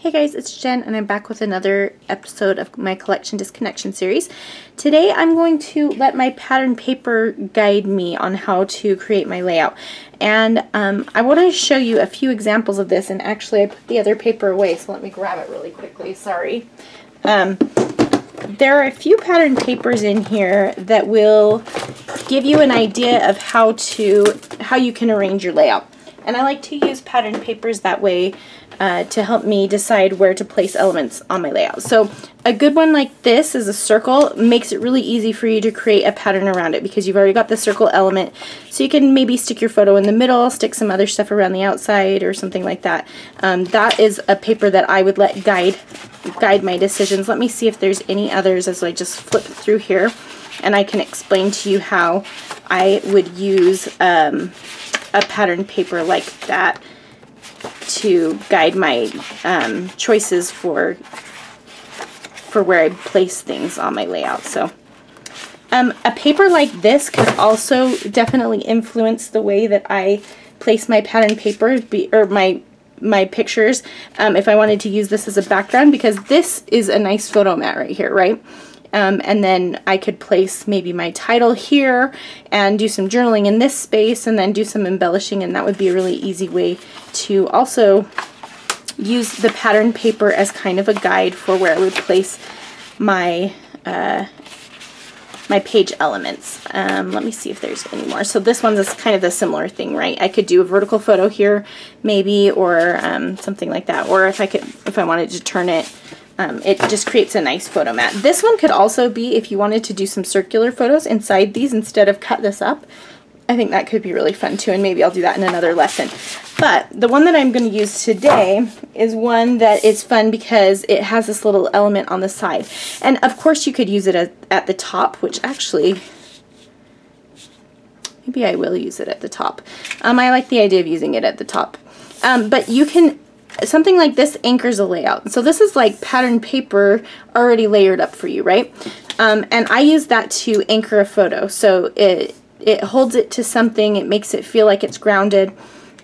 Hey guys, it's Jen and I'm back with another episode of my collection Disconnection series. Today I'm going to let my pattern paper guide me on how to create my layout. And I want to show you a few examples of this, and actually I put the other paper away, so let me grab it really quickly, sorry. There are a few pattern papers in here that will give you an idea of how you can arrange your layout. And I like to use pattern papers that way to help me decide where to place elements on my layout. So a good one like this is a circle. Makes it really easy for you to create a pattern around it because you've already got the circle element. So you can maybe stick your photo in the middle, stick some other stuff around the outside or something like that. That is a paper that I would let guide my decisions. Let me see if there's any others as I just flip through here, and I can explain to you how I would use a pattern paper like that to guide my choices for where I place things on my layout. So a paper like this could also definitely influence the way that I place my pattern paper or my pictures if I wanted to use this as a background, because this is a nice photo mat right here, right? And then I could place maybe my title here and do some journaling in this space and then do some embellishing, and that would be a really easy way to also use the pattern paper as kind of a guide for where I would place my my page elements. Let me see if there's any more. So this one's kind of the similar thing, right? I could do a vertical photo here maybe, or something like that, or if I wanted to turn it, it just creates a nice photo mat. This one could also be if you wanted to do some circular photos inside these instead of cut this up. I think that could be really fun too, and maybe I'll do that in another lesson. But the one that I'm going to use today is one that is fun because it has this little element on the side. And of course you could use it at the top, which actually, maybe I will use it at the top. I like the idea of using it at the top. But you can, something like this anchors a layout. So this is like pattern paper already layered up for you, right? And I use that to anchor a photo. So it holds it to something, it makes it feel like it's grounded.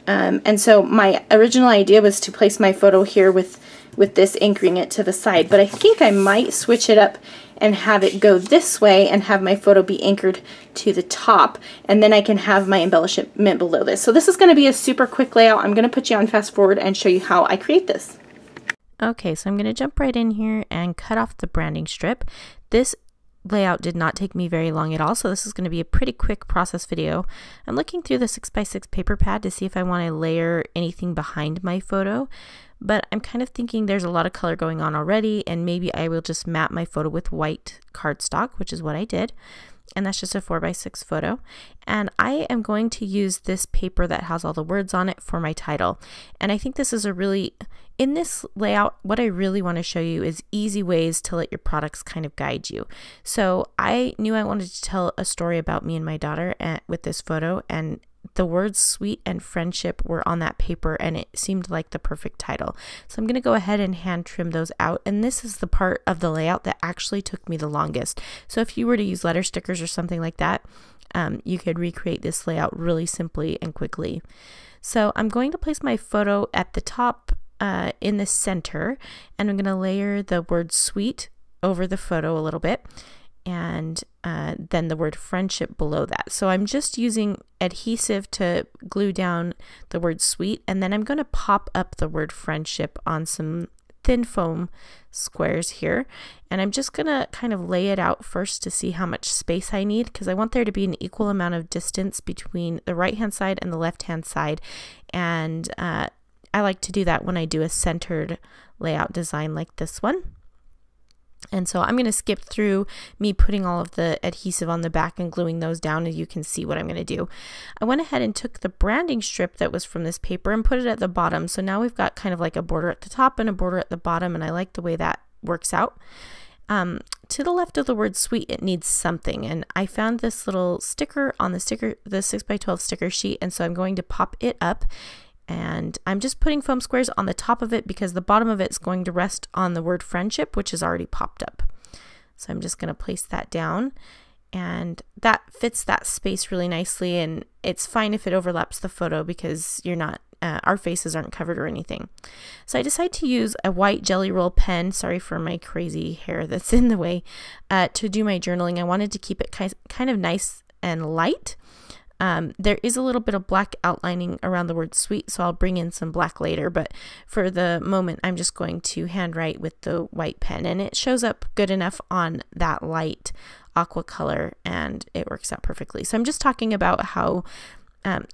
And so my original idea was to place my photo here with this anchoring it to the side, but I think I might switch it up and have it go this way and have my photo be anchored to the top, and then I can have my embellishment below this. So this is going to be a super quick layout. I'm going to put you on fast forward and show you how I create this. Okay, so I'm going to jump right in here and cut off the branding strip. This layout did not take me very long at all, so this is going to be a pretty quick process video. I'm looking through the 6x6 paper pad to see if I want to layer anything behind my photo, but I'm kind of thinking there's a lot of color going on already, and maybe I will just map my photo with white cardstock, which is what I did. And that's just a 4x6 photo. And I am going to use this paper that has all the words on it for my title. And I think this is in this layout, what I really want to show you is easy ways to let your products kind of guide you. So I knew I wanted to tell a story about me and my daughter with this photo, and the words sweet and friendship were on that paper, and it seemed like the perfect title. So I'm going to go ahead and hand trim those out, and this is the part of the layout that actually took me the longest. So if you were to use letter stickers or something like that, you could recreate this layout really simply and quickly. So I'm going to place my photo at the top in the center, and I'm going to layer the word sweet over the photo a little bit, and then the word friendship below that. So I'm just using adhesive to glue down the word sweet, and then I'm going to pop up the word friendship on some thin foam squares here, and I'm just going to kind of lay it out first to see how much space I need, because I want there to be an equal amount of distance between the right hand side and the left hand side, and I like to do that when I do a centered layout design like this one. And so I'm going to skip through me putting all of the adhesive on the back and gluing those down, and you can see what I'm going to do. I went ahead and took the branding strip that was from this paper and put it at the bottom. So now we've got kind of like a border at the top and a border at the bottom, and I like the way that works out. To the left of the word sweet, it needs something, and I found this little sticker on the 6x12 sticker sheet, and so I'm going to pop it up. And I'm just putting foam squares on the top of it because the bottom of it is going to rest on the word friendship, which is already popped up. So I'm just going to place that down, and that fits that space really nicely, and it's fine if it overlaps the photo because you're not our faces aren't covered or anything. So I decided to use a white Jelly Roll pen, sorry for my crazy hair that's in the way, to do my journaling. I wanted to keep it kind of nice and light. There is a little bit of black outlining around the word sweet, so I'll bring in some black later, but for the moment I'm just going to handwrite with the white pen, and it shows up good enough on that light aqua color and it works out perfectly. So I'm just talking about how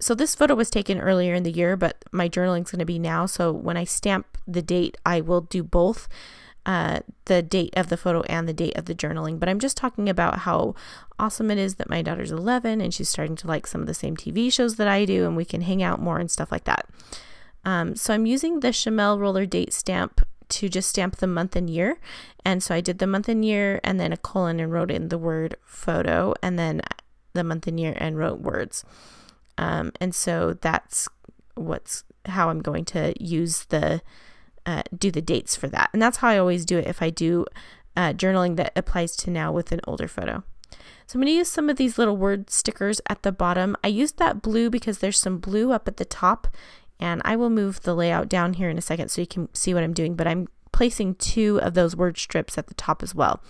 so this photo was taken earlier in the year, but my journaling is going to be now, so when I stamp the date I will do both the date of the photo and the date of the journaling. But I'm just talking about how awesome it is that my daughter's 11 and she's starting to like some of the same TV shows that I do, and we can hang out more and stuff like that. So I'm using the Chamel roller date stamp to just stamp the month and year, and so I did the month and year and then a colon and wrote in the word photo, and then the month and year and wrote words. And so that's how I'm going to use the do the dates for that. And that's how I always do it if I do journaling that applies to now with an older photo. So I'm going to use some of these little word stickers at the bottom. I used that blue because there's some blue up at the top, and I will move the layout down here in a second so you can see what I'm doing, but I'm placing 2 of those word strips at the top as well.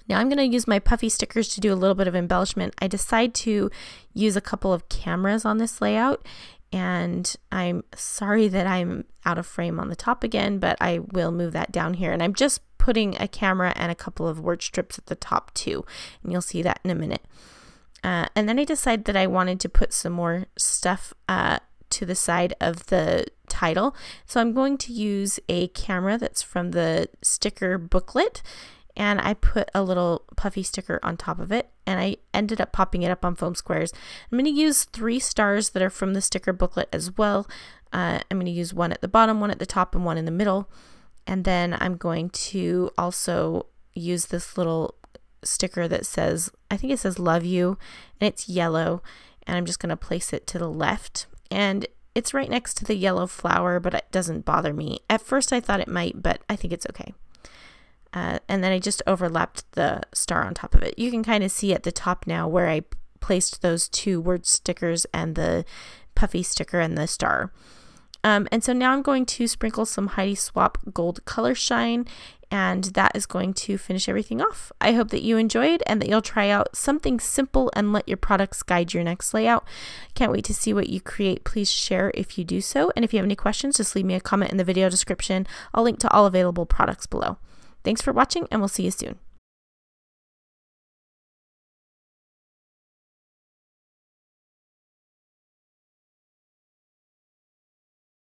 Now I'm going to use my puffy stickers to do a little bit of embellishment. I decide to use a couple of cameras on this layout, and I'm sorry that I'm out of frame on the top again, but I will move that down here. And I'm just putting a camera and a couple of word strips at the top too, and you'll see that in a minute. And then I decided that I wanted to put some more stuff to the side of the title. So I'm going to use a camera that's from the sticker booklet, and I put a little puffy sticker on top of it, and I ended up popping it up on foam squares. I'm going to use 3 stars that are from the sticker booklet as well. I'm going to use 1 at the bottom, 1 at the top, and 1 in the middle. And then I'm going to also use this little sticker that says, I think it says love you, and it's yellow, and I'm just going to place it to the left. And it's right next to the yellow flower, but it doesn't bother me. At first I thought it might, but I think it's okay. And then I just overlapped the star on top of it. You can kind of see at the top now where I placed those 2 word stickers and the puffy sticker and the star. And so now I'm going to sprinkle some Heidi Swapp Gold Color Shine, and that is going to finish everything off. I hope that you enjoyed and that you'll try out something simple and let your products guide your next layout. Can't wait to see what you create. Please share if you do so. And if you have any questions, just leave me a comment in the video description. I'll link to all available products below. Thanks for watching, and we'll see you soon.